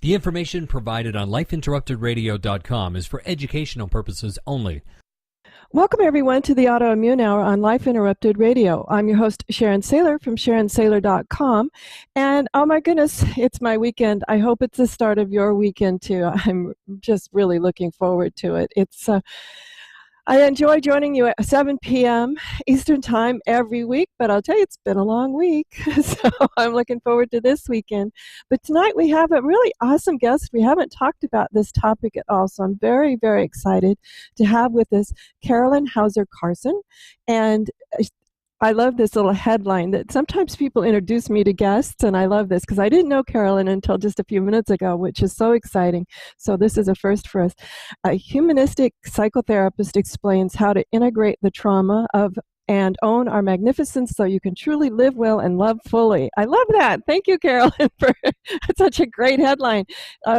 The information provided on lifeinterruptedradio.com is for educational purposes only. Welcome, everyone, to the Autoimmune Hour on Life Interrupted Radio. I'm your host, Sharon Sayler from SharonSayler.com. And oh my goodness, it's my weekend. I hope it's the start of your weekend, too. I'm just really looking forward to it. I enjoy joining you at 7 p.m. Eastern Time every week, but I'll tell you, it's been a long week, so I'm looking forward to this weekend. But tonight we have a really awesome guest. We haven't talked about this topic at all, so I'm very, very excited to have with us Carolin Hauser-Carson. And I love this little headline that sometimes people introduce me to guests, and I love this because I didn't know Carolin until just a few minutes ago, which is so exciting. So this is a first for us. A humanistic psychotherapist explains how to integrate the trauma of and own our magnificence so you can truly live well and love fully. I love that. Thank you, Carolin, for such a great headline.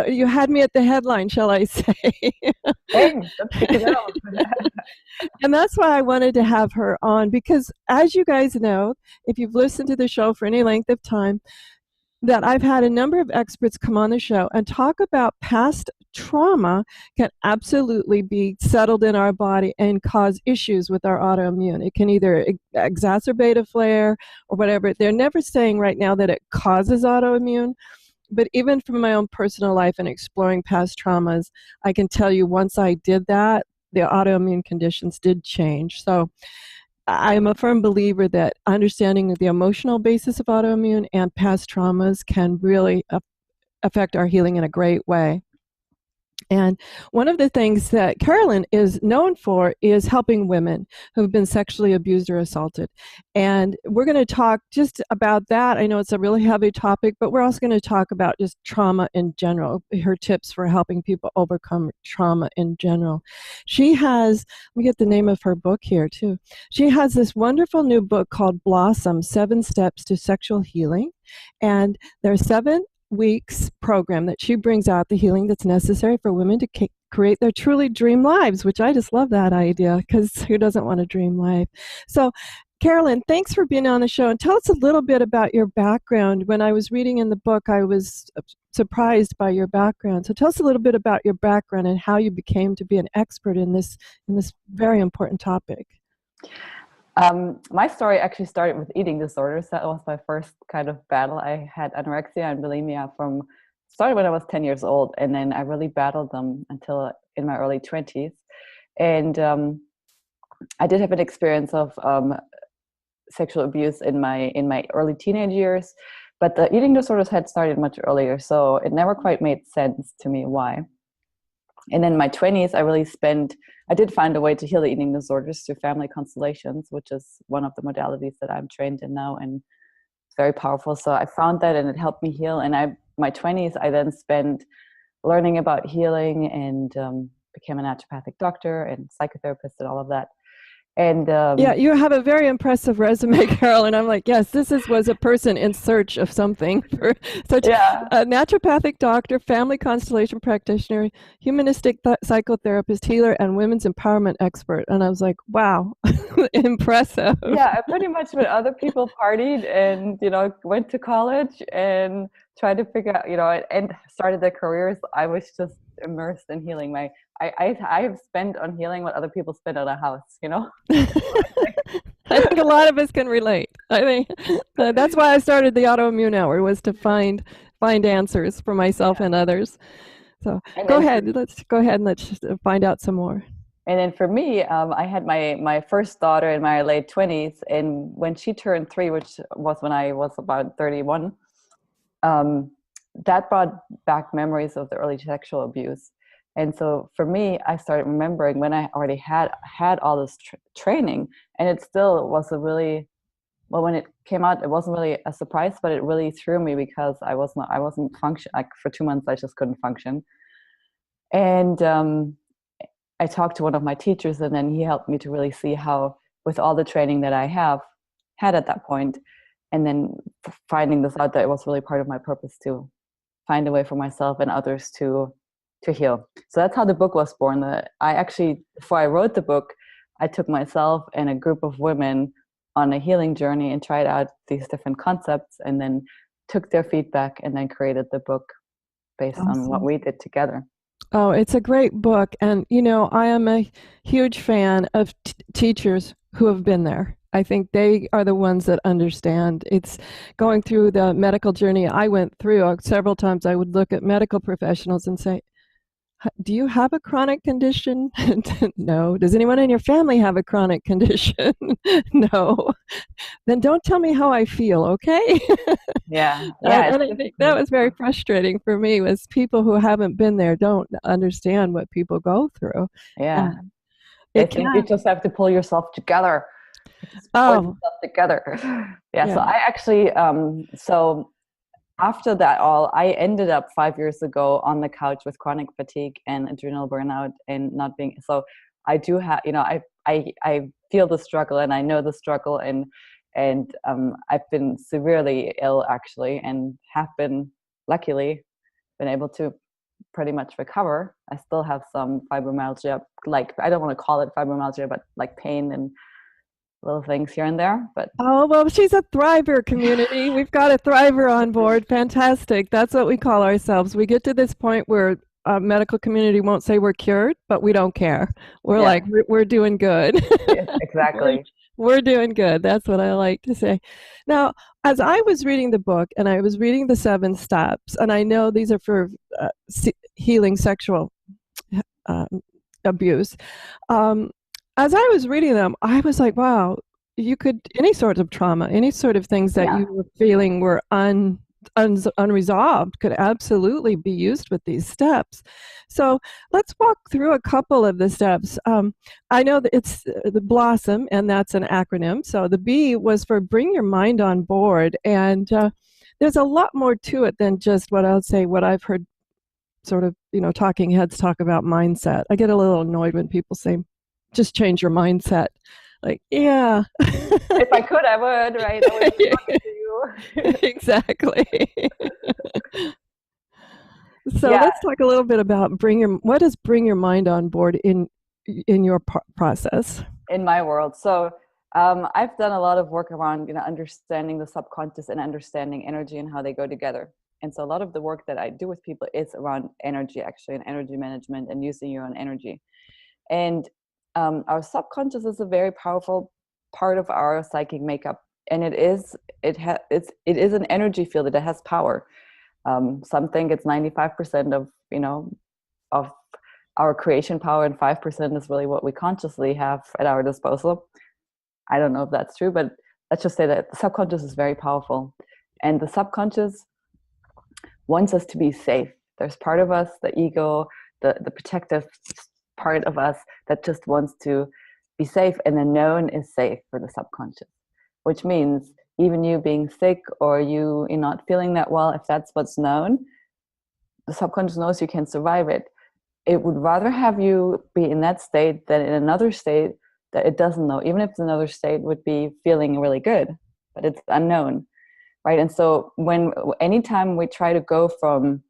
You had me at the headline, shall I say. Thanks. That's And that's why I wanted to have her on, because as you guys know, if you've listened to the show for any length of time, that I've had a number of experts come on the show and talk about past trauma can absolutely be settled in our body and cause issues with our autoimmune. It can either exacerbate a flare or whatever. They're never saying right now that it causes autoimmune, but even from my own personal life and exploring past traumas, I can tell you once I did that, the autoimmune conditions did change. So I'm a firm believer that understanding the emotional basis of autoimmune and past traumas can really affect our healing in a great way. And one of the things that Carolin is known for is helping women who have been sexually abused or assaulted. And we're going to talk just about that. I know it's a really heavy topic, but we're also going to talk about just trauma in general, her tips for helping people overcome trauma in general. She has, let me get the name of her book here too. She has this wonderful new book called Blossom, 7 Steps to Sexual Healing. And there are 7 weeks program that she brings out the healing that's necessary for women to create their truly dream lives, which I just love that idea, because who doesn't want a dream life? So Carolin, thanks for being on the show, and tell us a little bit about your background. When I was reading in the book, I was surprised by your background. So tell us a little bit about your background and how you became to be an expert in this very important topic. My story actually started with eating disorders. That was my first kind of battle. I had anorexia and bulimia started when I was 10 years old, and then I really battled them until in my early 20s. And I did have an experience of sexual abuse in my early teenage years, but the eating disorders had started much earlier, so it never quite made sense to me why. And then in my 20s, I did find a way to heal the eating disorders through family constellations, which is one of the modalities that I'm trained in now, and it's very powerful. So I found that, and it helped me heal. And my 20s, I then spent learning about healing and became a naturopathic doctor and psychotherapist and all of that. And yeah, you have a very impressive resume, Carol. And I'm like, yes, this was a person in search of something. For such a naturopathic doctor, family constellation practitioner, humanistic psychotherapist, healer, and women's empowerment expert. And I was like, wow, impressive. Yeah, I pretty much when other people partied and, went to college and tried to figure out, and started their careers, I was just immersed in healing. I have spent on healing what other people spend on a house, I think a lot of us can relate. I think that's why I started the Autoimmune Hour, was to find answers for myself and others. So go ahead. Let's go ahead and let's find out some more. And then for me, I had my first daughter in my late 20s, and when she turned 3, which was when I was about 31, that brought back memories of the early sexual abuse. And so for me, I started remembering when I already had all this training, and it still was when it came out, it wasn't really a surprise, but it really threw me because I wasn't functioning. Like for 2 months, I just couldn't function. And I talked to one of my teachers, and then he helped me to really see how, with all the training that I had at that point, and then finding this out, that it was really part of my purpose to find a way for myself and others to heal. So that's how the book was born. Before I wrote the book, I took myself and a group of women on a healing journey and tried out these different concepts, and then took their feedback and then created the book. based on what we did together. Oh, it's a great book. And, I am a huge fan of teachers who have been there. I think they are the ones that understand. It's going through the medical journey I went through. Several times I would look at medical professionals and say, do you have a chronic condition? No. Does anyone in your family have a chronic condition? No. Then don't tell me how I feel, okay? Yeah. And I think that was very frustrating for me, was people who haven't been there don't understand what people go through. Yeah. I think you just have to pull yourself together. Yeah. So I actually, so after that I ended up 5 years ago on the couch with chronic fatigue and adrenal burnout and not being, so I do have, I feel the struggle, and I know the struggle, and I've been severely ill actually, and have been luckily been able to pretty much recover. I still have some fibromyalgia, like, I don't want to call it fibromyalgia, but like pain and little things here and there. But well, she's a thriver, community. We've got a thriver on board. Fantastic. That's what we call ourselves. We get to this point where medical community won't say we're cured, but we don't care. We're like, we're doing good. Yes, exactly. We're doing good. That's what I like to say. Now, as I was reading the book, and I was reading the 7 steps, and I know these are for healing sexual abuse. As I was reading them, I was like, wow, any sort of trauma, any sort of things that you were feeling were unresolved could absolutely be used with these steps. So let's walk through a couple of the steps. I know that it's the Blossom, and that's an acronym. So the B was for bring your mind on board. And there's a lot more to it than just what I've heard sort of, talking heads talk about mindset. I get a little annoyed when people say, just change your mindset. Like, yeah. If I could, I would, right? I would talk to you. Exactly. So let's talk a little bit about what does bring your mind on board in your process? In my world. So I've done a lot of work around, understanding the subconscious and understanding energy and how they go together. And so a lot of the work that I do with people is around energy, actually, and energy management and using your own energy. And our subconscious is a very powerful part of our psychic makeup, and it is an energy field that has power. Some think it's 95% of our creation power, and 5% is really what we consciously have at our disposal. I don't know if that's true, but let's just say that the subconscious is very powerful, and the subconscious wants us to be safe. There's part of us, the ego, the protective part of us, that just wants to be safe, and the known is safe for the subconscious, which means even you being sick or you're not feeling that well, if that's what's known, the subconscious knows you can survive it. It would rather have you be in that state than in another state that it doesn't know, even if another state would be feeling really good, but it's unknown, right? And so anytime we try to go from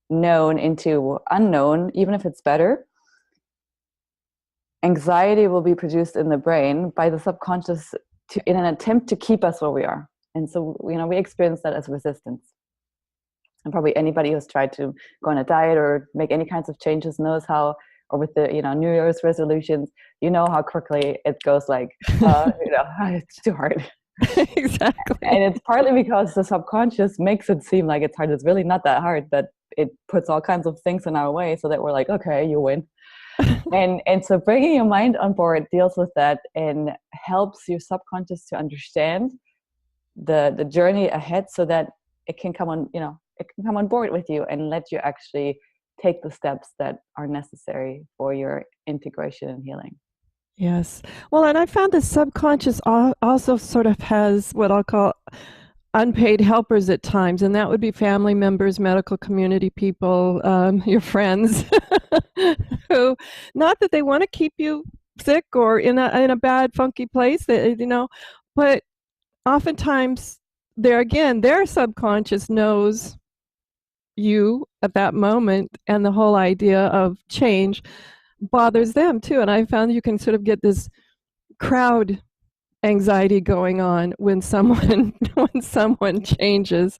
known into unknown, even if it's better, anxiety will be produced in the brain by the subconscious in an attempt to keep us where we are. And so, we experience that as resistance. And probably anybody who's tried to go on a diet or make any kinds of changes knows how, or with the, New Year's resolutions, how quickly it goes like, it's too hard. Exactly. And it's partly because the subconscious makes it seem like it's hard. It's really not that hard, but it puts all kinds of things in our way so that we're like, okay, you win. And so bringing your mind on board deals with that and helps your subconscious to understand the journey ahead, so that it can come on board with you and let you actually take the steps that are necessary for your integration and healing. Yes. Well, and I found the subconscious also sort of has what I'll call unpaid helpers at times, and that would be family members, medical community people, your friends, who, not that they want to keep you sick or in a bad, funky place, but oftentimes their subconscious knows you at that moment, and the whole idea of change bothers them too. And I found you can sort of get this crowd anxiety going on when someone changes.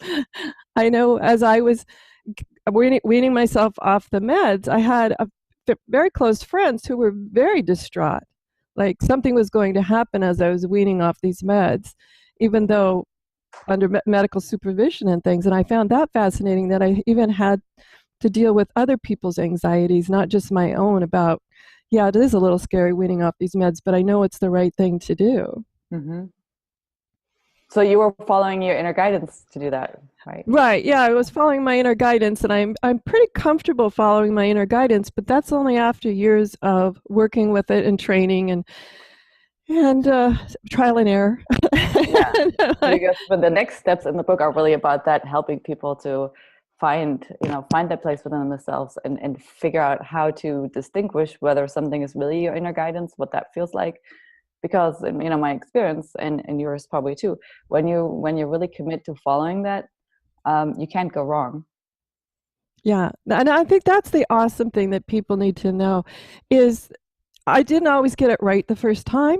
I know as I was weaning myself off the meds, I had very close friends who were very distraught. Like something was going to happen as I was weaning off these meds, even though under medical supervision and things. And I found that fascinating, that I even had to deal with other people's anxieties, not just my own, about, yeah, it is a little scary weaning off these meds, but I know it's the right thing to do. Mm-hmm. So you were following your inner guidance to do that, right? Right. Yeah, I was following my inner guidance, and I'm pretty comfortable following my inner guidance, but that's only after years of working with it and training and trial and error. Yeah, because but the next steps in the book are really about that, helping people to find that place within themselves and figure out how to distinguish whether something is really your inner guidance, what that feels like. Because my experience and yours probably too, when you really commit to following that, you can't go wrong. Yeah, and I think that's the awesome thing that people need to know is I didn't always get it right the first time,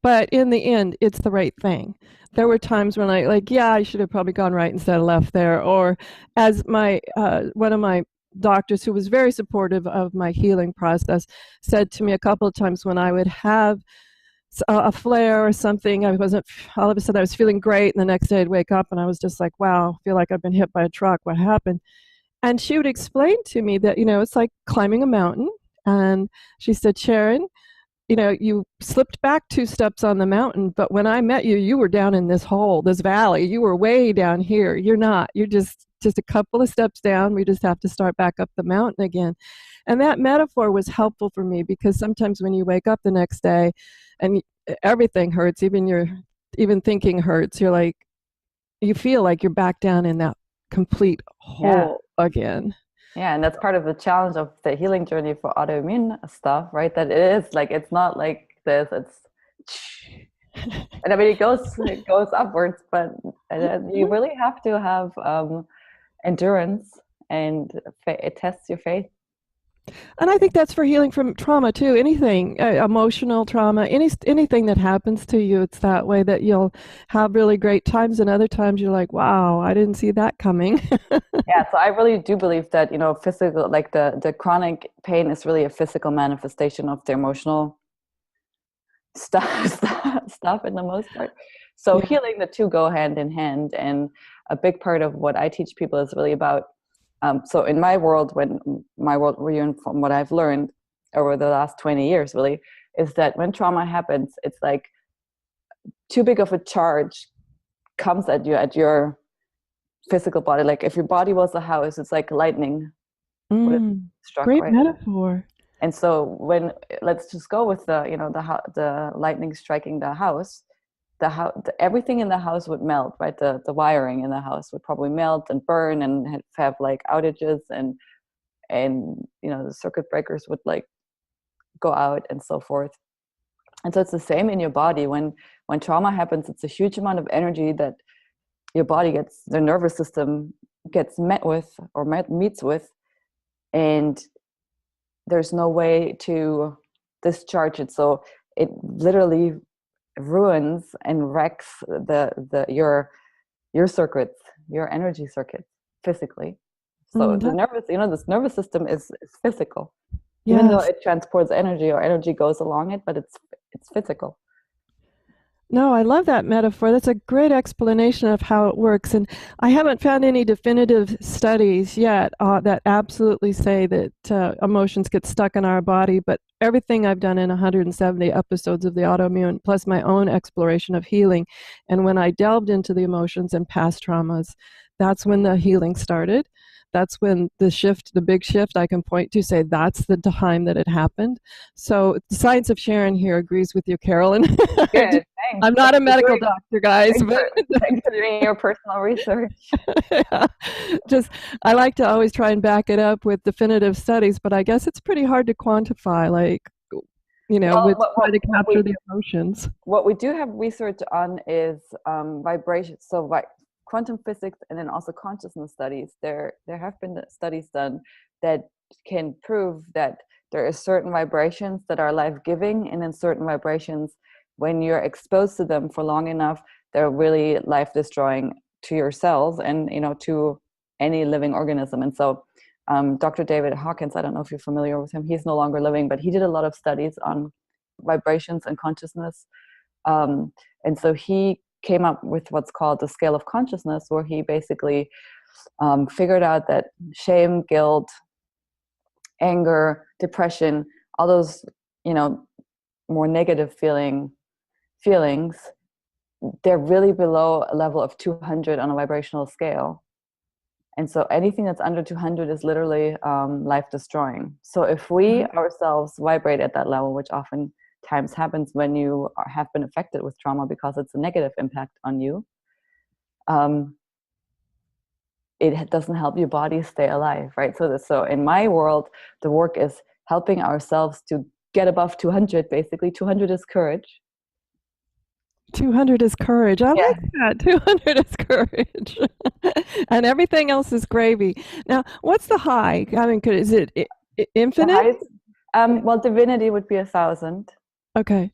but in the end, it's the right thing. There were times when I should have probably gone right instead of left there. Or as my one of my doctors, who was very supportive of my healing process, said to me a couple of times when I would have a flare or something, all of a sudden I was feeling great, and the next day I'd wake up and I was just like, wow, I feel like I've been hit by a truck. What happened? And she would explain to me that, it's like climbing a mountain. And she said, Sharon, you slipped back 2 steps on the mountain, but when I met you, you were down in this hole, this valley. You were way down here. You're not. You're just a couple of steps down. We just have to start back up the mountain again. And that metaphor was helpful for me, because sometimes when you wake up the next day and everything hurts, even thinking hurts, you feel like you're back down in that complete hole again. Yeah, and that's part of the challenge of the healing journey for autoimmune stuff, right? That it is like, it's not like this, and it goes upwards, but you really have to have endurance, and it tests your faith. And I think that's for healing from trauma too. Anything, emotional trauma, anything that happens to you, it's that way, that you'll have really great times, and other times you're like, wow, I didn't see that coming. Yeah, so I really do believe that, physical, like the chronic pain is really a physical manifestation of the emotional stuff in the most part. So healing, the two go hand in hand, and a big part of what I teach people is really about. So in my world, from what I've learned over the last 20 years, really, is that when trauma happens, it's like too big of a charge comes at you, at your physical body. Like if your body was a house, it's like lightning struck. Great right? metaphor. And so let's just go with the lightning striking the house. Everything in the house would melt, right? The wiring in the house would probably melt and burn and have like outages, and the circuit breakers would like go out and so forth. And so it's the same in your body. When trauma happens, it's a huge amount of energy that your body the nervous system gets meets with, and there's no way to discharge it. So it literally ruins and wrecks your circuits, your energy circuits, physically. So this nervous system is physical, even though it transports energy, or energy goes along it, but it's physical. No, I love that metaphor. That's a great explanation of how it works. And I haven't found any definitive studies yet that absolutely say that emotions get stuck in our body. But everything I've done in 170 episodes of the Autoimmune, plus my own exploration of healing, and when I delved into the emotions and past traumas, that's when the healing started. That's when the big shift I can point to, say that's the time that it happened. So the science of Sharon here agrees with you, Carolin. Good, thanks. I'm not a medical doctor, guys. Thanks for doing your personal research. Yeah. I like to always try and back it up with definitive studies, but I guess it's pretty hard to quantify, trying to capture the emotions. What we do have research on is vibration. So quantum physics, and then also consciousness studies. There have been studies done that can prove that there are certain vibrations that are life-giving, and then certain vibrations, when you're exposed to them for long enough, they're really life-destroying to your cells and to any living organism. And so Dr. David Hawkins, I don't know if you're familiar with him, he's no longer living, but he did a lot of studies on vibrations and consciousness. And so he came up with what's called the scale of consciousness, where he basically figured out that shame, guilt, anger, depression, all those, more negative feelings, they're really below a level of 200 on a vibrational scale. And so anything that's under 200 is literally life destroying. So if we ourselves vibrate at that level, which oftentimes happens when you have been affected with trauma because it's a negative impact on you, it doesn't help your body stay alive, right? So in my world, the work is helping ourselves to get above 200. Basically, 200 is courage. 200 is courage. I like that. 200 is courage. And everything else is gravy. Now, what's the high? I mean, is it infinite? Well, divinity would be 1,000. Okay.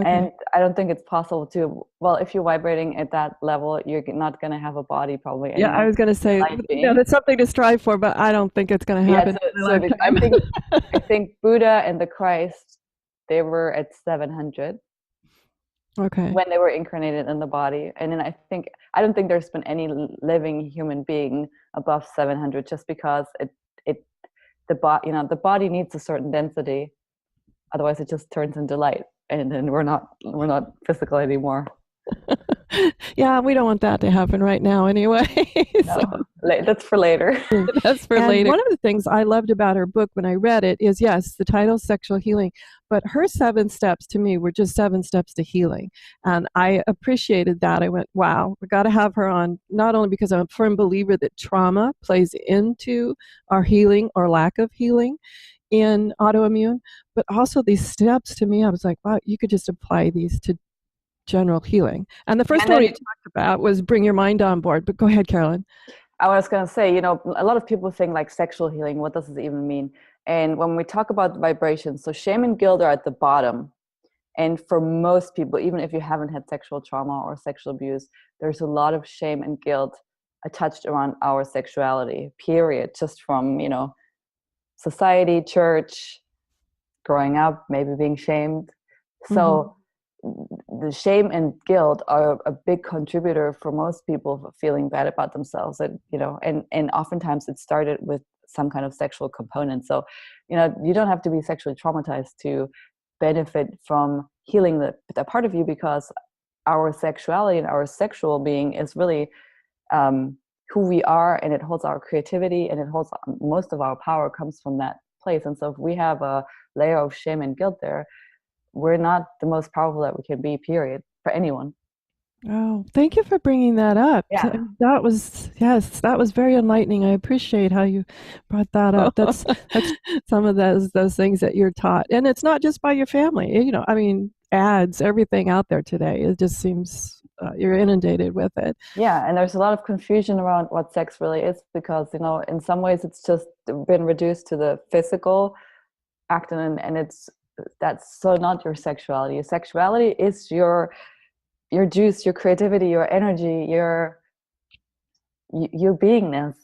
And I don't think it's possible to, well, if you're vibrating at that level, you're not going to have a body probably anymore. Yeah, I was going to say, that's something to strive for, but I don't think it's going to happen. I think Buddha and the Christ, they were at 700. Okay. When they were incarnated in the body. And then I don't think there's been any living human being above 700, just because the body needs a certain density. Otherwise it just turns into light, and then we're not physical anymore. Yeah, we don't want that to happen right now anyway. No, that's for later. That's for later. One of the things I loved about her book when I read it is, yes, the title Sexual Healing, but her 7 steps to me were just 7 steps to healing. And I appreciated that. I went, wow, we got to have her on, not only because I'm a firm believer that trauma plays into our healing or lack of healing in autoimmune, but also these steps to me, I was like, wow, you could just apply these to general healing. And the first one you talked about was bring your mind on board. But go ahead, Carolin. I was going to say, a lot of people think like sexual healing, what does it even mean? And when we talk about vibrations, so shame and guilt are at the bottom. And for most people, even if you haven't had sexual trauma or sexual abuse, there's a lot of shame and guilt attached around our sexuality, period, just from, society, church, growing up, maybe being shamed. So the shame and guilt are a big contributor for most people for feeling bad about themselves. And oftentimes it started with some kind of sexual component. So, you don't have to be sexually traumatized to benefit from healing that part of you, because our sexuality and our sexual being is really who we are, and it holds our creativity, and it holds most of our power comes from that place. And so if we have a layer of shame and guilt there, we're not the most powerful that we can be, period, for anyone. Oh, thank you for bringing that up. Yeah. That was very enlightening. I appreciate how you brought that up. That's some of those things that you're taught. And it's not just by your family. Ads, everything out there today, it just seems you're inundated with it. Yeah, and there's a lot of confusion around what sex really is, because, in some ways it's just been reduced to the physical act, and that's so not your sexuality. Your sexuality is your juice, your creativity, your energy, your beingness.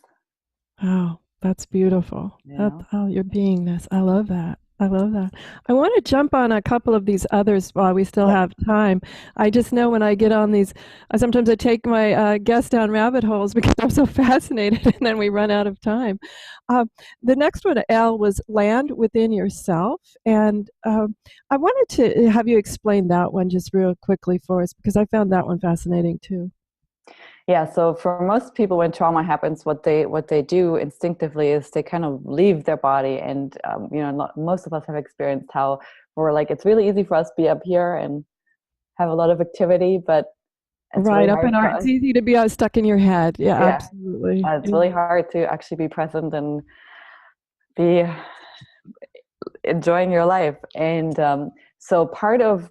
Oh, that's beautiful. Your beingness. I love that. I want to jump on a couple of these others while we still have time. I just know when I get on these, sometimes I take my guests down rabbit holes because I'm so fascinated, and then we run out of time. The next one, L, was land within yourself. And I wanted to have you explain that one just real quickly for us, because I found that one fascinating too. Yeah, so for most people, when trauma happens, what they do instinctively is they kind of leave their body, and most of us have experienced how we're like, it's really easy for us to be up here and have a lot of activity, but it's right really up in our. It's easy to be stuck in your head. Yeah. Absolutely. It's really hard to actually be present and be enjoying your life. And so part of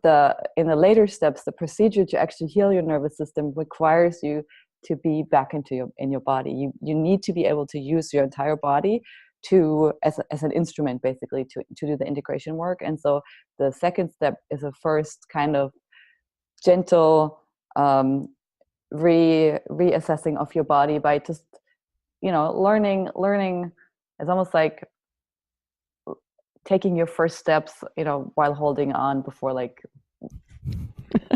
in the later steps, the procedure to actually heal your nervous system requires you to be back in your body. You need to be able to use your entire body as an instrument, basically, to do the integration work. And so the second step is a first kind of gentle reassessing of your body by just learning is almost like taking your first steps, while holding on before like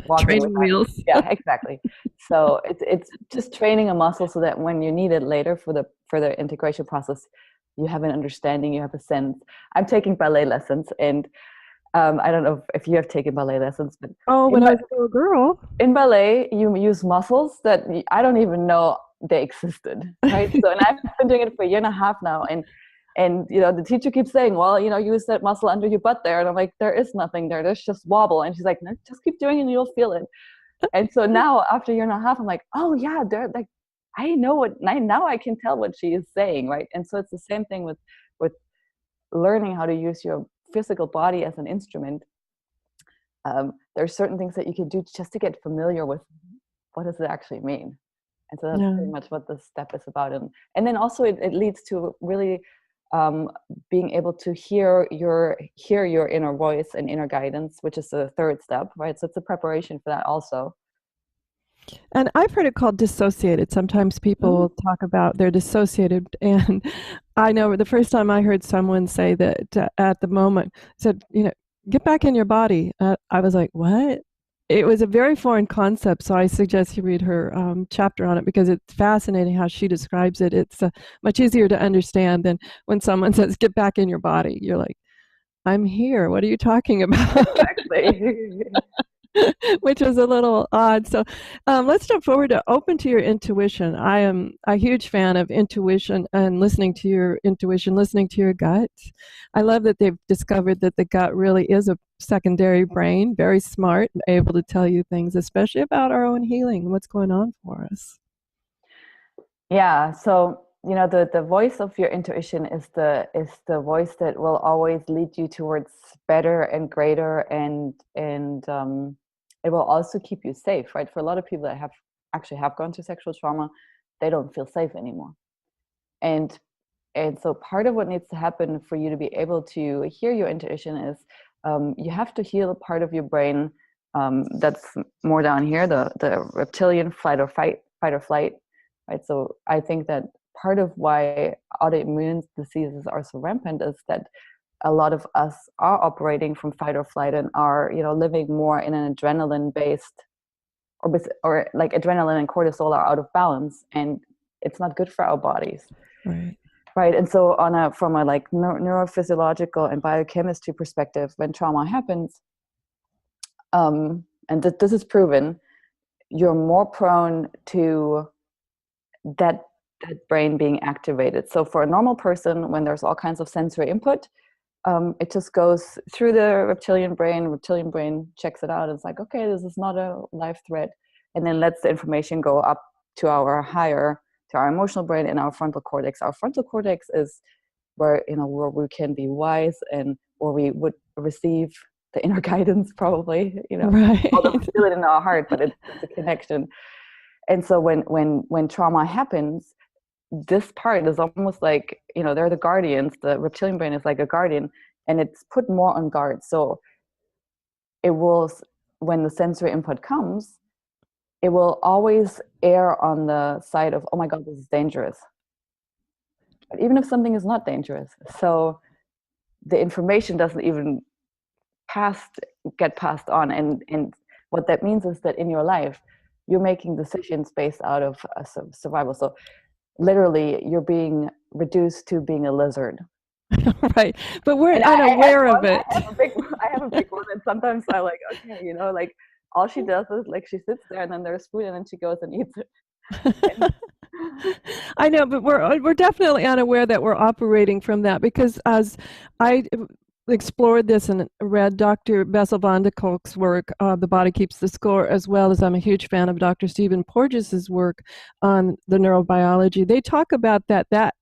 walking training without. wheels. Yeah, exactly. So it's just training a muscle so that when you need it later for the integration process, you have an understanding, you have a sense. I'm taking ballet lessons, and I don't know if you have taken ballet lessons, but When I was a little girl. in ballet, you use muscles that I don't even know they existed, right? So, and I've been doing it for a year and a half now, and the teacher keeps saying, well, use that muscle under your butt there, and I'm like, there is nothing there. There's just wobble, and she's like, no, just keep doing it, and you'll feel it. And so now, after a year and a half, I'm like, oh yeah, they're like, I know now I can tell what she is saying, right? And so it's the same thing with learning how to use your physical body as an instrument. There are certain things that you can do just to get familiar with what does it actually mean. And so that's pretty much what this step is about. And then also it leads to really being able to hear your inner voice and inner guidance, which is the third step, right? So it's a preparation for that also. And I've heard it called dissociated. Sometimes people will talk about they're dissociated. And I know the first time I heard someone say that at the moment, said, get back in your body. I was like, what? It was a very foreign concept. So I suggest you read her chapter on it, because it's fascinating how she describes it. It's much easier to understand than when someone says, get back in your body. You're like, I'm here. What are you talking about? Exactly. Which was a little odd. So let's jump forward to open to your intuition. I am a huge fan of intuition and listening to your intuition, listening to your gut. I love that they've discovered that the gut really is a secondary brain, very smart, able to tell you things, especially about our own healing and what's going on for us. Yeah. So, the voice of your intuition is the voice that will always lead you towards better and greater, and it will also keep you safe, right? For a lot of people that have gone through sexual trauma, they don't feel safe anymore. And so part of what needs to happen for you to be able to hear your intuition is you have to heal a part of your brain that's more down here, the reptilian fight or flight, right? So I think that part of why autoimmune diseases are so rampant is that a lot of us are operating from fight or flight and are, living more in an adrenaline based, or like adrenaline and cortisol are out of balance, and it's not good for our bodies. Right. And so from a like neurophysiological and biochemistry perspective, when trauma happens, and this is proven, you're more prone to that brain being activated. So for a normal person, when there's all kinds of sensory input, it just goes through the reptilian brain checks it out. It's like, okay, this is not a live threat. And then lets the information go up to our emotional brain and our frontal cortex. Our frontal cortex is where we can be wise and where we would receive the inner guidance, probably, Right. Although we feel it in our heart, but it's a connection. And so when trauma happens, this part is almost like, they're the guardians. The reptilian brain is like a guardian, and it's put more on guard. So it will, when the sensory input comes, it will always err on the side of, oh my God, this is dangerous. But even if something is not dangerous, so the information doesn't even get passed on. And what that means is that in your life, you're making decisions based out of survival. So literally, you're being reduced to being a lizard. Right. But we're unaware of it. I have a big one, and sometimes I like, okay, like all she does is like she sits there, and then there's food, and then she goes and eats it. I know, but we're definitely unaware that we're operating from that, because as I explored this and read Dr. Bessel van der Kolk's work, The Body Keeps the Score, as well as I'm a huge fan of Dr. Stephen Porges's work on the neurobiology. They talk about that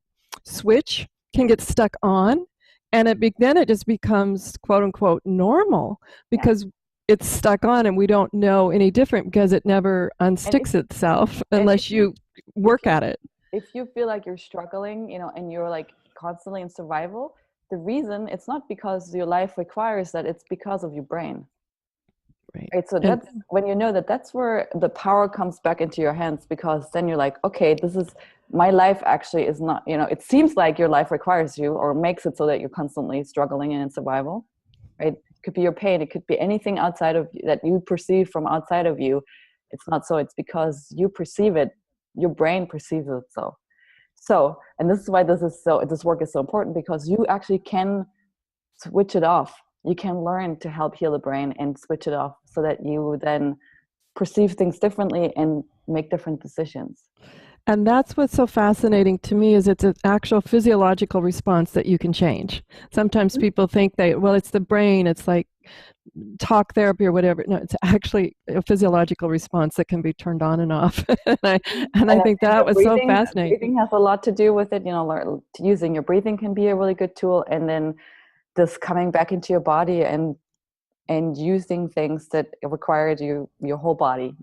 switch can get stuck on, and then it just becomes quote unquote normal, because it's stuck on and we don't know any different, because it never unsticks itself unless you work at it. If you feel like you're struggling, and you're like constantly in survival, the reason, it's not because your life requires that, it's because of your brain. Right. Right, so And that's when you know that, that's where the power comes back into your hands, because then you're like, okay, this is my life actually is not, it seems like your life requires you or makes it so that you're constantly struggling and in survival, right? It could be your pain, it could be anything outside of you that you perceive from outside of you. It's not so, it's because you perceive it, your brain perceives it so, and this is why this work is so important, because you actually can switch it off. You can learn to help heal the brain and switch it off so that you then perceive things differently and make different decisions. And that's what's so fascinating to me, is it's an actual physiological response that you can change. Sometimes people think well, it's the brain, it's like talk therapy or whatever. No, it's actually a physiological response that can be turned on and off. and I think that was so fascinating. Breathing has a lot to do with it. Using your breathing can be a really good tool. And then this coming back into your body and using things that require your whole body,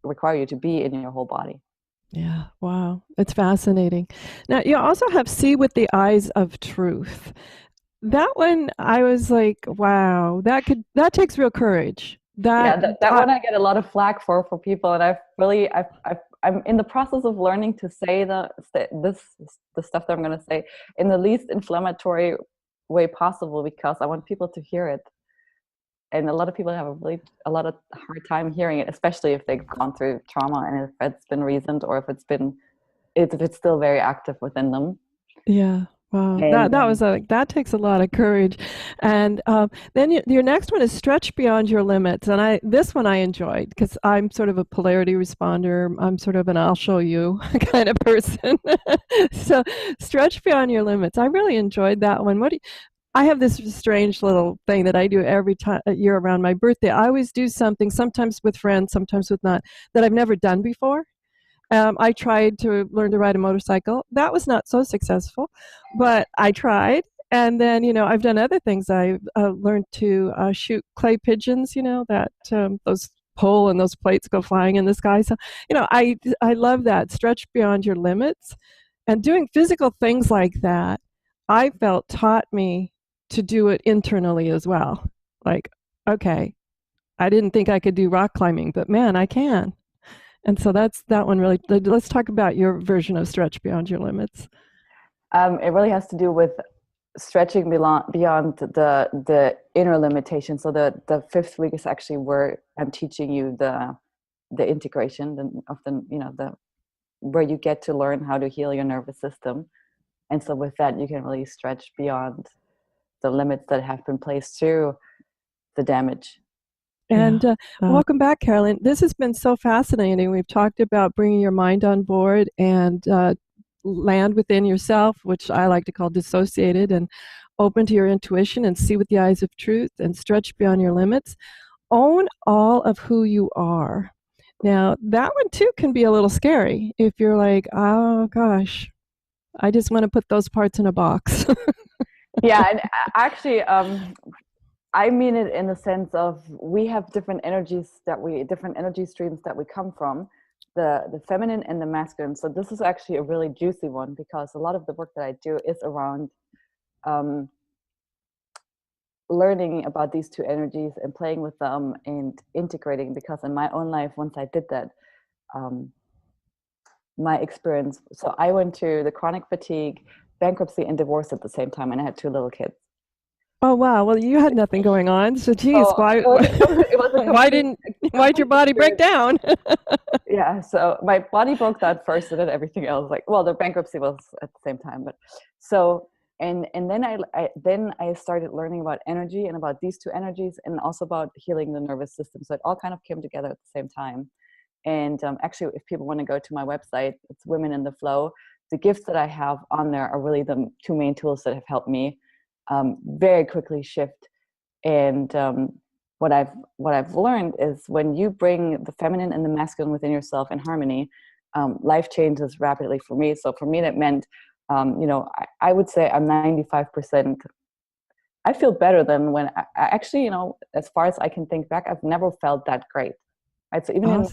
require you to be in your whole body. Yeah, wow. It's fascinating. Now, you also have See with the Eyes of Truth. That one, I was like, wow, that takes real courage. That one I get a lot of flack for people, and I'm in the process of learning to say the stuff that I'm going to say in the least inflammatory way possible, because I want people to hear it. And a lot of people have a lot of hard time hearing it, especially if they've gone through trauma and if it's been recent, or if it's still very active within them. Yeah. Wow. That takes a lot of courage. And then your next one is Stretch Beyond Your Limits. And this one I enjoyed, because I'm sort of a polarity responder. I'm sort of an I'll show you kind of person. So Stretch Beyond Your Limits. I really enjoyed that one. I have this strange little thing that I do every year around my birthday. I always do something, sometimes with friends, sometimes with not, that I've never done before. I tried to learn to ride a motorcycle. That was not so successful, but I tried. And then, I've done other things. I've learned to shoot clay pigeons, that those pull and those plates go flying in the sky. So, I love that. Stretch beyond your limits. And doing physical things like that, I felt taught me to do it internally as well. Like, okay, I didn't think I could do rock climbing, but man, I can. And so that one really, let's talk about your version of Stretch Beyond Your Limits. It really has to do with stretching beyond the inner limitation. So the fifth week is actually where I'm teaching you the integration of the where you get to learn how to heal your nervous system. And so with that, you can really stretch beyond the limits that have been placed through the damage. And welcome back, Carolin. This has been so fascinating. We've talked about bringing your mind on board and land within yourself, which I like to call dissociated, and open to your intuition and see with the eyes of truth and stretch beyond your limits. Own all of who you are. Now, that one too can be a little scary if you're like, oh gosh, I just want to put those parts in a box. Yeah, and actually, I mean it in the sense of we have different energy streams that we come from, the feminine and the masculine. So this is actually a really juicy one, because a lot of the work that I do is around learning about these two energies and playing with them and integrating, because in my own life, once I did that, my experience, so I went through the chronic fatigue, bankruptcy, and divorce at the same time, and I had 2 little kids. Oh wow! Well, you had nothing going on, so geez, why'd your body break down? Yeah, so my body broke down first, and then everything else. Like, well, the bankruptcy was at the same time, but so and then I started learning about energy and about these two energies, and also about healing the nervous system. So it all kind of came together at the same time. And actually, if people want to go to my website, it's Women in the Flow. The gifts that I have on there are really the 2 main tools that have helped me very quickly shift. And what I've learned is when you bring the feminine and the masculine within yourself in harmony, life changes rapidly for me. So for me, that meant, I would say I'm 95%. I feel better than when I actually, as far as I can think back, I've never felt that great. Right? So even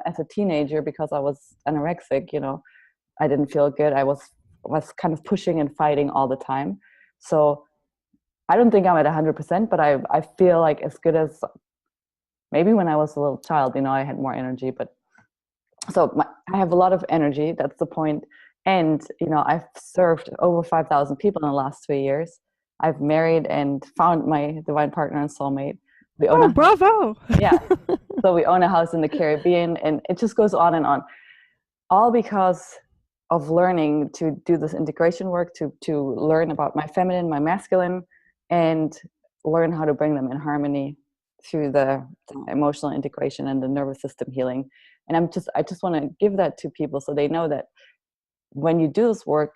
as a teenager, because I was anorexic, I didn't feel good. I was kind of pushing and fighting all the time. So I don't think I'm at 100%, but I feel like as good as maybe when I was a little child, I had more energy, but I have a lot of energy. That's the point. And, I've served over 5,000 people in the last 3 years. I've married and found my divine partner and soulmate. We own bravo. Yeah. So we own a house in the Caribbean, and it just goes on and on. All because of learning to do this integration work, to learn about my feminine, my masculine, and learn how to bring them in harmony through the emotional integration and the nervous system healing. And I just want to give that to people so they know that when you do this work,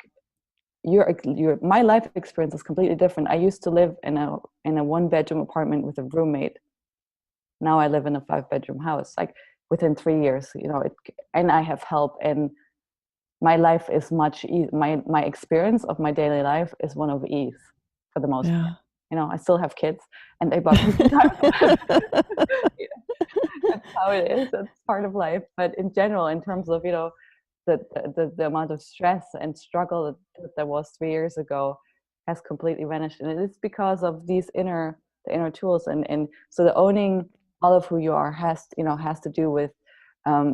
my life experience is completely different. I used to live in a 1-bedroom apartment with a roommate. Now I live in a 5-bedroom house, like within 3 years, and I have help, and my life is much my experience of my daily life is one of ease for the most part. I still have kids and they bug me sometimes. That's how it is. That's part of life. But in general, in terms of, the amount of stress and struggle that there was 3 years ago has completely vanished. And it is because of these inner tools. And so the owning all of who you are has to do with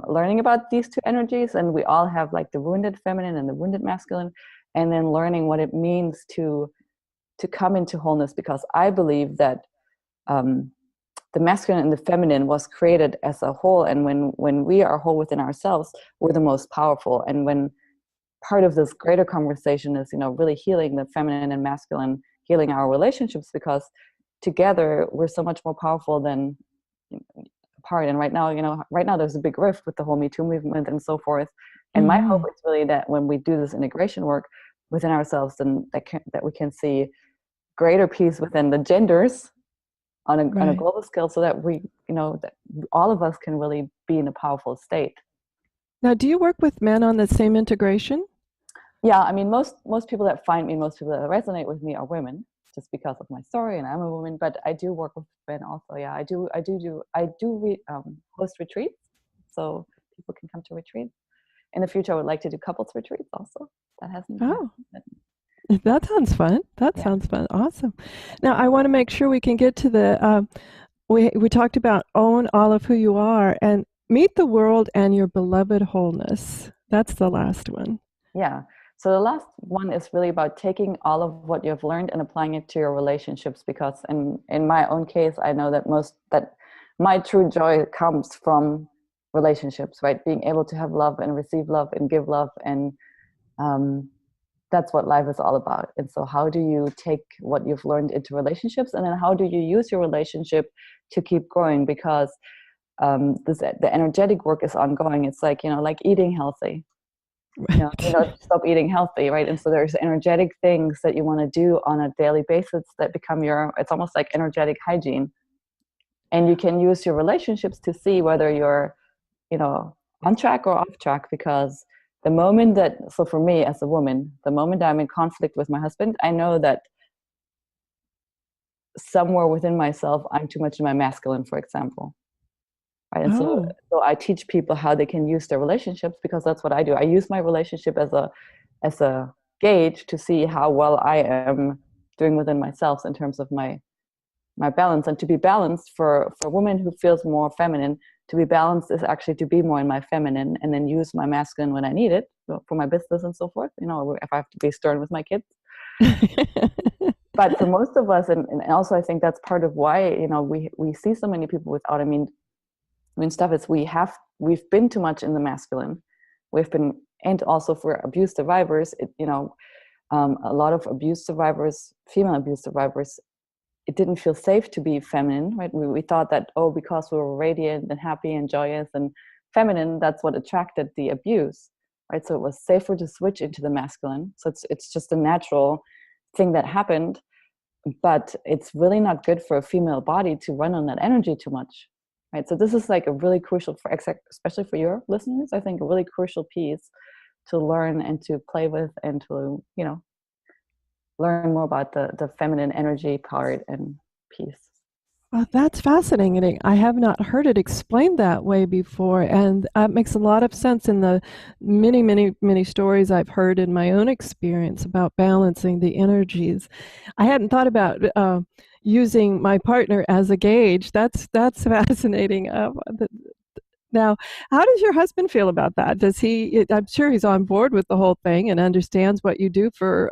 learning about these two energies. And we all have like the wounded feminine and the wounded masculine, and then learning what it means to come into wholeness, because I believe that the masculine and the feminine was created as a whole, and when we are whole within ourselves, we're the most powerful. And when part of this greater conversation is really healing the feminine and masculine, healing our relationships, because together we're so much more powerful than apart. And right now there's a big rift with the whole Me Too movement and so forth. And my hope is really that when we do this integration work within ourselves, then that we can see greater peace within the genders on a global scale, so that that all of us can really be in a powerful state. Now, do you work with men on the same integration? Yeah, I mean, most people that find me, most people that resonate with me are women, just because of my story, and I'm a woman. But I do work with men also. Yeah, I do host retreats, so people can come to retreats. In the future, I would like to do couples retreats also. That hasn't happened. That sounds fun. Sounds fun. Awesome. Now, I want to make sure we can get to the, we talked about own all of who you are and meet the world and your beloved wholeness. That's the last one. Yeah. So the last one is really about taking all of what you've learned and applying it to your relationships, because in my own case, I know that my true joy comes from relationships, right? Being able to have love and receive love and give love, and that's what life is all about. And so how do you take what you've learned into relationships, and then how do you use your relationship to keep growing? Because the energetic work is ongoing. It's like, like eating healthy. Stop eating healthy, right? And so there's energetic things that you want to do on a daily basis that become it's almost like energetic hygiene. And you can use your relationships to see whether you're, on track or off track, because the moment so for me as a woman, the moment I'm in conflict with my husband, I know that somewhere within myself, I'm too much in my masculine, for example. Right? And so I teach people how they can use their relationships, because that's what I do. I use my relationship as a gauge to see how well I am doing within myself in terms of my balance. And to be balanced for a woman who feels more feminine, to be balanced is actually to be more in my feminine and then use my masculine when I need it for my business and so forth, if I have to be stern with my kids. But for most of us, and also I think that's part of why, we see so many people with autoimmune stuff, is we've been too much in the masculine. And also for abuse survivors, a lot of abuse survivors, female abuse survivors, it didn't feel safe to be feminine, right? We thought that, because we were radiant and happy and joyous and feminine, that's what attracted the abuse, right? So it was safer to switch into the masculine. So it's just a natural thing that happened, but it's really not good for a female body to run on that energy too much, right? So this is like a really crucial, especially for your listeners, I think a really crucial piece to learn and to play with and to, learn more about the feminine energy part and peace. Well, that's fascinating. I have not heard it explained that way before, and that makes a lot of sense in the many, many, many stories I've heard in my own experience about balancing the energies. I hadn't thought about, using my partner as a gauge. That's fascinating. Now, how does your husband feel about that? Does he? I'm sure he's on board with the whole thing and understands what you do for.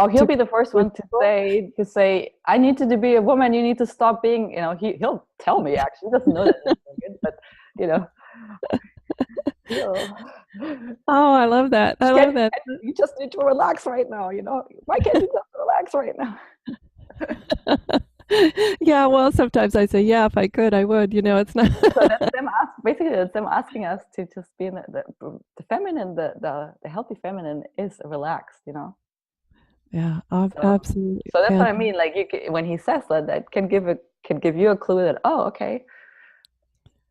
Oh, he'll be the first one to say, I need to be a woman. You need to stop being. He'll tell me. Actually, he doesn't know that, but Oh, I love that. I love that. You just need to relax right now. Why can't you just relax right now? Yeah, well, sometimes I say, yeah, if I could, I would. It's not. So that's them asking us to just be in the feminine, the healthy feminine is relaxed. Yeah, absolutely. So that's what I mean. Like when he says that can give you a clue that, oh, okay,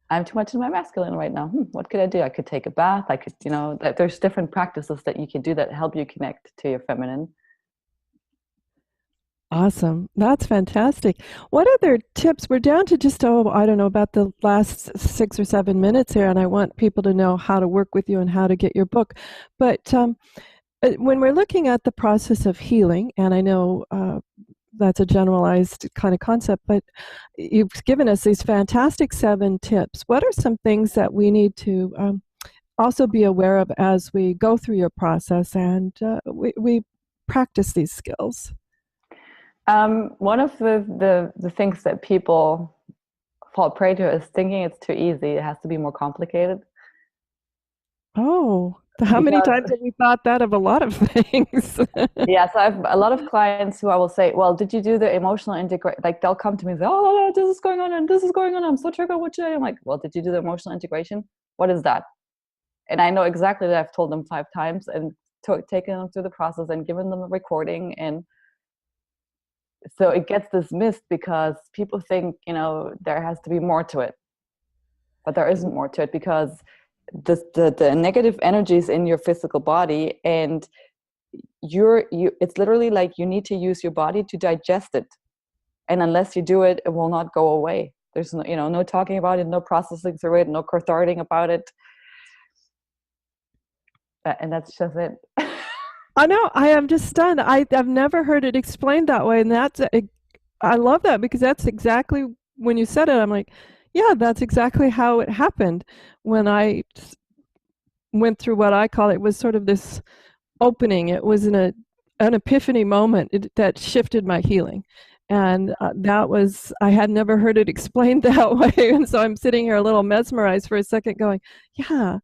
I'm too much in my masculine right now. What could I do? I could take a bath. I could, that there's different practices that you can do that help you connect to your feminine. Awesome. That's fantastic. What other tips? We're down to just, I don't know, about the last 6 or 7 minutes here, and I want people to know how to work with you and how to get your book. But when we're looking at the process of healing, and I know that's a generalized kind of concept, but you've given us these fantastic 7 tips. What are some things that we need to also be aware of as we go through your process and we practice these skills? One of the things that people fall prey to is thinking it's too easy. It has to be more complicated. Oh, how many times have we thought that of a lot of things? Yeah, so I have a lot of clients who I will say, well, did you do the emotional integration? Like they'll come to me and say, oh, this is going on and this is going on. I'm so triggered. What should I do? I'm like, well, did you do the emotional integration? What is that? And I know exactly that I've told them 5 times and taken them through the process and given them a recording. And so it gets dismissed because people think, there has to be more to it. But there isn't more to it because the negative energies in your physical body, and it's literally like you need to use your body to digest it. And unless you do it, it will not go away. There's no, no talking about it, no processing through it, no catharting about it. And that's just it. I know. I am just stunned. I've never heard it explained that way. And I love that because that's exactly, when you said it, I'm like, yeah, that's exactly how it happened when I went through what I call it was sort of this opening. It was an epiphany moment that shifted my healing. And I had never heard it explained that way. And so I'm sitting here a little mesmerized for a second going, yeah,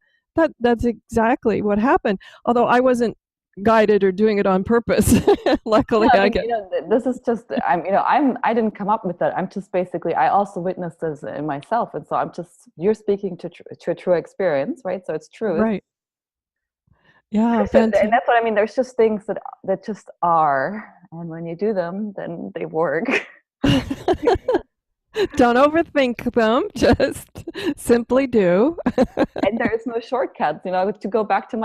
that's exactly what happened. Although I wasn't guided or doing it on purpose. Luckily, I guess. This is just, I didn't come up with that. I'm just basically, I also witnessed this in myself. And so you're speaking to a true experience, right? So it's true. Right. Yeah. And that's what I mean. There's just things that just are. And when you do them, then they work. Don't overthink them. Just simply do. And there is no shortcuts. To go back to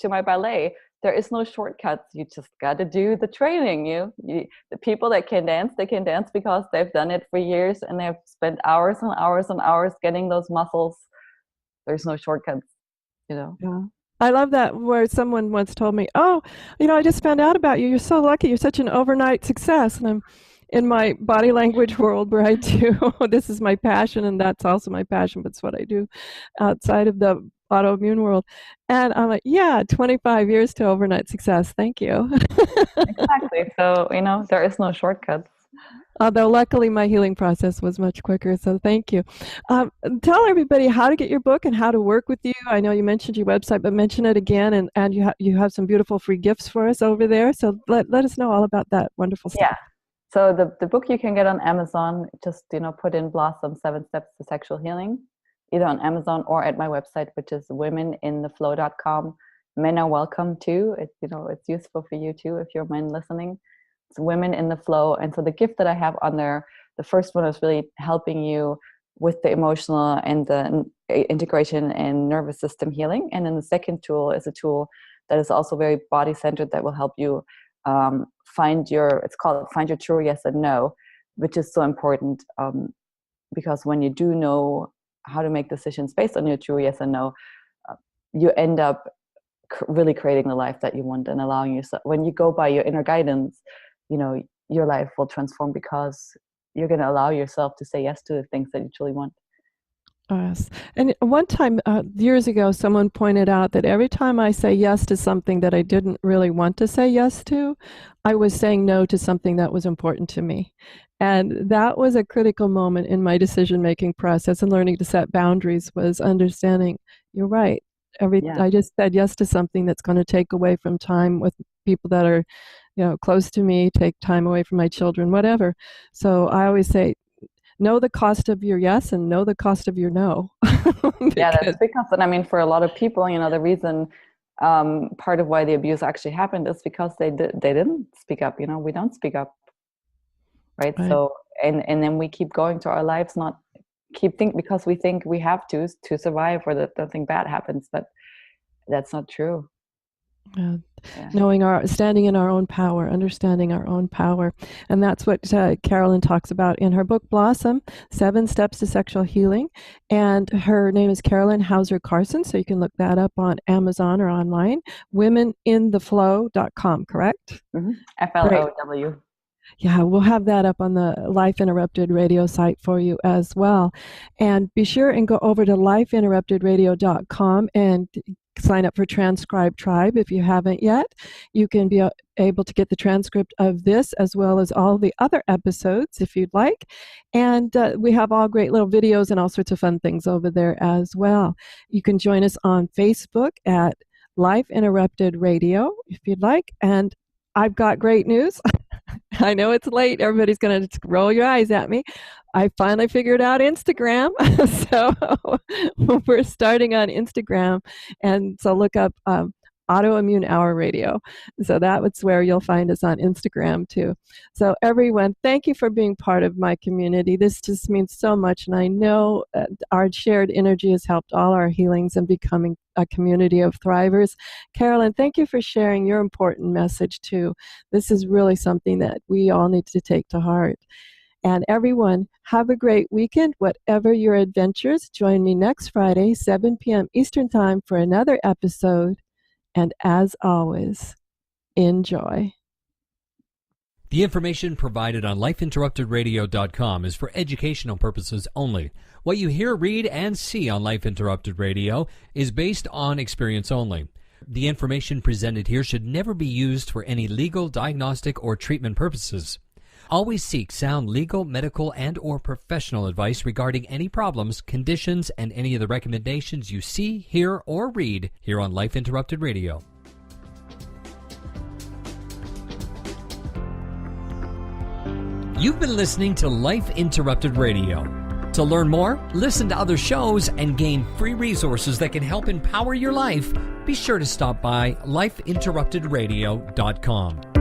my ballet, there is no shortcuts. You just got to do the training. The people that can dance, they can dance because they've done it for years and they've spent hours and hours and hours getting those muscles. There's no shortcuts. Yeah. I love that, where someone once told me, oh, I just found out about you. You're so lucky. You're such an overnight success. And I'm in my body language world where I do, this is my passion, and that's also my passion, but it's what I do outside of the autoimmune world. And I'm like, yeah, 25 years to overnight success. Thank you. Exactly. So, there is no shortcuts. Although luckily my healing process was much quicker, so thank you. Tell everybody how to get your book and how to work with you. I know you mentioned your website, but mention it again, and you have some beautiful free gifts for us over there. So let us know all about that wonderful stuff. Yeah. So the book you can get on Amazon. Just put in Blossom 7 Steps to Sexual Healing, either on Amazon or at my website, which is womenintheflow.com. Men are welcome too. It's useful for you too if you're men listening. It's Women in the Flow. And so the gift that I have on there, the first one is really helping you with the emotional and the integration and nervous system healing. And then the second tool is a tool that is also very body centered that will help you find your true yes and no, which is so important because when you do know how to make decisions based on your true yes and no, you end up really creating the life that you want and allowing yourself, when you go by your inner guidance, your life will transform because you're going to allow yourself to say yes to the things that you truly want. Yes. And one time, years ago, someone pointed out that every time I say yes to something that I didn't really want to say yes to, I was saying no to something that was important to me. And that was a critical moment in my decision-making process, and learning to set boundaries was understanding, you're right. I just said yes to something that's going to take away from time with people that are, close to me, take time away from my children, whatever. So I always say, know the cost of your yes and know the cost of your no. Yeah, that's because, and I mean, for a lot of people, the reason part of why the abuse actually happened is because they didn't speak up. We don't speak up, right? So and then we keep going to our lives, because we think we have to survive, or that nothing bad happens, but that's not true. Yeah. Standing in our own power, understanding our own power. And that's what Carolin talks about in her book, Blossom, 7 Steps to Sexual Healing. And her name is Carolin Hauser-Carson, so you can look that up on Amazon or online. womenintheflow.com, correct? Mm-hmm. FLOW. Yeah, we'll have that up on the Life Interrupted Radio site for you as well. And be sure and go over to lifeinterruptedradio.com and sign up for Transcribe Tribe if you haven't yet. You can be able to get the transcript of this as well as all the other episodes if you'd like. And we have all great little videos and all sorts of fun things over there as well. You can join us on Facebook at Life Interrupted Radio if you'd like. And I've got great news. I know it's late. Everybody's going to roll your eyes at me. I finally figured out Instagram. So we're starting on Instagram. And so look up Autoimmune Hour Radio. So that's where you'll find us on Instagram too. So everyone, thank you for being part of my community. This just means so much. And I know our shared energy has helped all our healings and becoming a community of thrivers. Carolin, thank you for sharing your important message too. This is really something that we all need to take to heart. And everyone, have a great weekend, whatever your adventures. Join me next Friday, 7 p.m. Eastern Time for another episode. And as always, enjoy. The information provided on lifeinterruptedradio.com is for educational purposes only. What you hear, read, and see on Life Interrupted Radio is based on experience only. The information presented here should never be used for any legal, diagnostic, or treatment purposes. Always seek sound legal, medical, and or professional advice regarding any problems, conditions, and any of the recommendations you see, hear, or read here on Life Interrupted Radio. You've been listening to Life Interrupted Radio. To learn more, listen to other shows, and gain free resources that can help empower your life, be sure to stop by lifeinterruptedradio.com.